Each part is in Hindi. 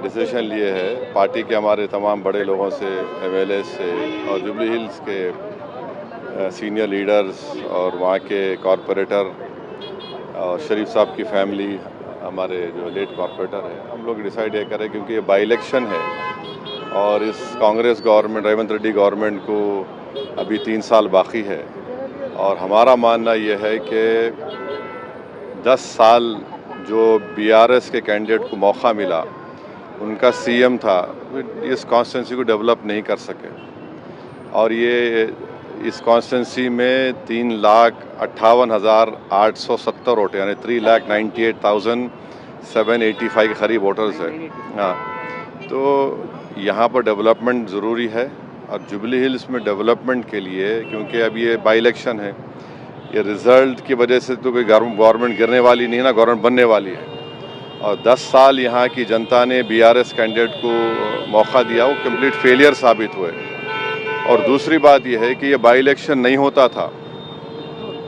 डिसीजन लिए है पार्टी के हमारे तमाम बड़े लोगों से, एमएलए से और जुबली हिल्स के सीनियर लीडर्स और वहाँ के कॉरपोरेटर और शरीफ साहब की फैमिली, हमारे जो लेट कॉरपोरेटर है, हम लोग डिसाइड ये करें क्योंकि ये बाई इलेक्शन है और इस कांग्रेस गवर्नमेंट, रेवंत रेड्डी गवर्नमेंट को अभी 3 साल बाकी है और हमारा मानना ये है कि 10 साल जो बीआरएस के कैंडिडेट को मौका मिला, उनका सीएम था, इस कॉन्स्टिट्यूंसी को डेवलप नहीं कर सके और ये इस कॉन्स्टिट्यूंसी में 3,58,870 वोट यानी 3,98,785 के करीब वोटर्स है। हाँ, तो यहाँ पर डेवलपमेंट ज़रूरी है और जुबली हिल्स में डेवलपमेंट के लिए, क्योंकि अब ये बाई इलेक्शन है, ये रिज़ल्ट की वजह से तो कोई गवर्नमेंट गिरने वाली नहीं है ना, गवर्नमेंट बनने वाली है और 10 साल यहाँ की जनता ने बीआरएस कैंडिडेट को मौका दिया, वो कंप्लीट फेलियर साबित हुए। और दूसरी बात यह है कि ये बाई इलेक्शन नहीं होता था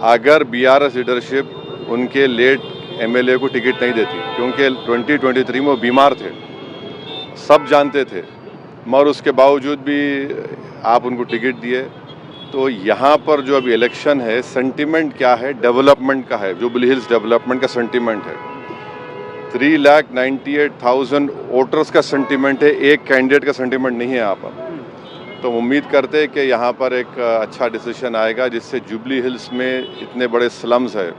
अगर बीआरएस लीडरशिप उनके लेट एमएलए को टिकट नहीं देती, क्योंकि 2023 में वो बीमार थे, सब जानते थे, मगर उसके बावजूद भी आप उनको टिकट दिए। तो यहाँ पर जो अभी इलेक्शन है, सेंटिमेंट क्या है? डेवलपमेंट का है, जुबली हिल्स डेवलपमेंट का सेंटिमेंट है। 3,98,000 वोटर्स का सेंटिमेंट है, एक कैंडिडेट का सेंटिमेंट नहीं है यहाँ पर। तो उम्मीद करते हैं कि यहाँ पर एक अच्छा डिसीजन आएगा जिससे जुबली हिल्स में इतने बड़े स्लम्स है,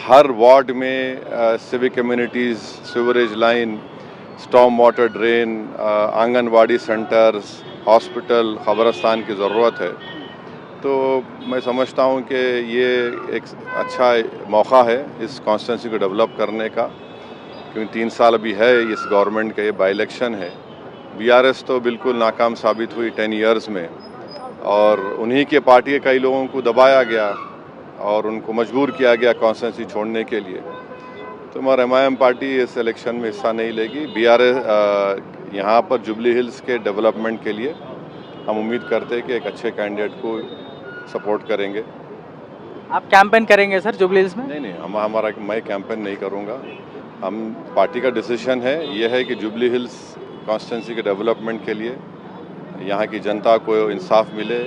हर वार्ड में civic communities, sewerage line, storm water drain, anganwadi centres, hospital, खबरस्तान की ज़रूरत है। तो मैं समझता हूँ कि ये एक अच्छा मौका है इस कॉन्स्टिट्यूंसी को डेवलप करने का, क्योंकि 3 साल अभी है इस गवर्नमेंट का, ये बाई इलेक्शन है। बीआरएस तो बिल्कुल नाकाम साबित हुई 10 इयर्स में और उन्हीं के पार्टी के कई लोगों को दबाया गया और उनको मजबूर किया गया कॉन्स्टिट्यूंसी छोड़ने के लिए। तो मगर एमआईएम पार्टी इस इलेक्शन में हिस्सा नहीं लेगी। बीआरएस यहाँ पर जुबली हिल्स के डेवलपमेंट के लिए हम उम्मीद करते हैं कि एक अच्छे कैंडिडेट को सपोर्ट करेंगे। आप कैंपेन करेंगे सर जुबली हिल्स में? नहीं, मैं कैंपेन नहीं करूँगा। हम पार्टी का डिसीजन है, ये है कि जुबली हिल्स कॉन्स्टिट्यूंसी के डेवलपमेंट के लिए यहाँ की जनता को इंसाफ मिले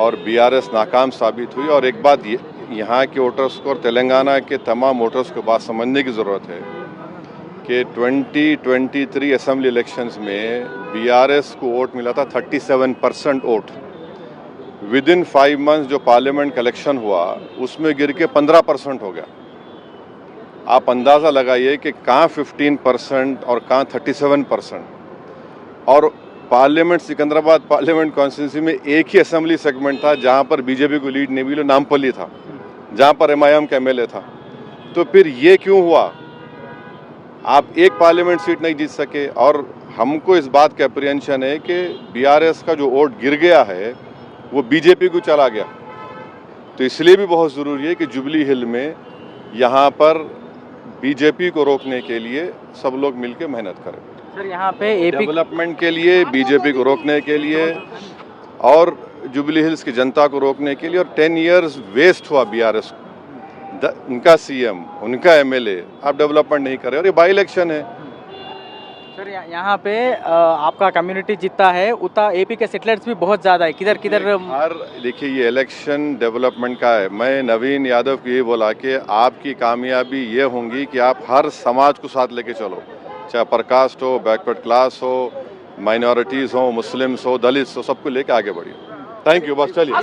और बीआरएस नाकाम साबित हुई। और एक बात यहाँ के वोटर्स को और तेलंगाना के तमाम वोटर्स को बात समझने की ज़रूरत है कि 2023 असेंबली इलेक्शंस में बीआरएस को वोट मिला था 37% वोट। विद इन 5 मंथ्स जो पार्लियामेंट का इलेक्शन हुआ उसमें गिर के 15% हो गया। आप अंदाज़ा लगाइए कि कहाँ 15% और कहाँ 37%। और पार्लियामेंट, सिकंदराबाद पार्लियामेंट कॉन्स्टिट्यूंसी में एक ही असेंबली सेगमेंट था जहाँ पर बीजेपी को लीड नहीं मिली, नामपल्ली था, जहाँ पर एमआईएम का एमएलए था। तो फिर ये क्यों हुआ? आप एक पार्लियामेंट सीट नहीं जीत सके और हमको इस बात का अप्रीहेंशन है कि बीआरएस का जो वोट गिर गया है वो बीजेपी को चला गया। तो इसलिए भी बहुत ज़रूरी है कि जुबली हिल में यहाँ पर बीजेपी को रोकने के लिए सब लोग मिलकर मेहनत करें। सर यहाँ पे एपी डेवलपमेंट के लिए, बीजेपी को रोकने के लिए और जुबली हिल्स की जनता को रोकने के लिए। और 10 इयर्स वेस्ट हुआ बीआरएस, उनका सीएम, उनका एमएलए, आप डेवलपमेंट नहीं कर रहे और ये बाई इलेक्शन है। सर यहाँ पे आपका कम्युनिटी जितना है उतना एपी के सेटलर्स भी बहुत ज़्यादा है, किधर किधर। देखिए, ये इलेक्शन डेवलपमेंट का है। मैं नवीन यादव को ये बोला कि आपकी कामयाबी ये होंगी कि आप हर समाज को साथ लेके चलो, चाहे अपर कास्ट हो, बैकवर्ड क्लास हो, माइनॉरिटीज़ हो, मुस्लिम्स हो, दलित्स हो, सबको लेके आगे बढ़िए। Thank you. बस चलिए।